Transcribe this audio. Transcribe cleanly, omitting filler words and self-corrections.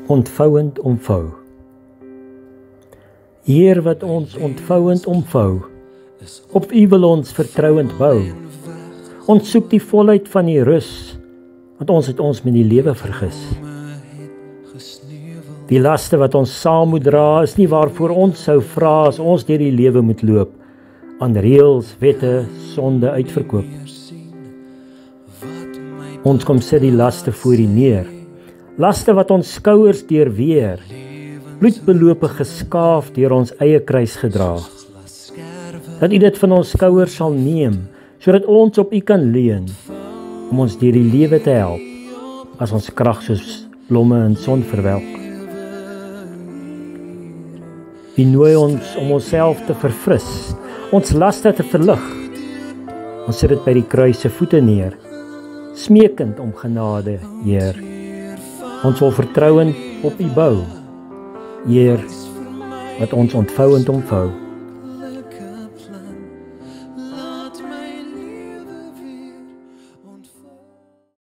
Ontvouend omvou. Heer wat ons ontvouend omvou, op U wil ons vertrouend bou. Ons soek die volheid van die rus, want ons het ons met die lewe vergis. Die laste wat ons saam moet dra, is nie waarvoor ons sou vra as ons deur die lewe moet loop, aan reëls, wette, sonde uitverkoop. Ons kom sit die laste voor U neer, laste wat ons skouers deurweer, bloedbelope geskaaf deur ons eie kruis gedra. Dat U dit van ons skouers sal neem, sodat ons op U kan leun, om ons deur die lewe te help, as ons krag soos blomme in son verwelk. U nooi ons om onsself te verfris, ons laste te verlig. Ons sit dit by die kruis se voete neer, smeekend om genade, Heer. Ons wil vertrouend op U bou, Heer, wat ons ontvouend omvou.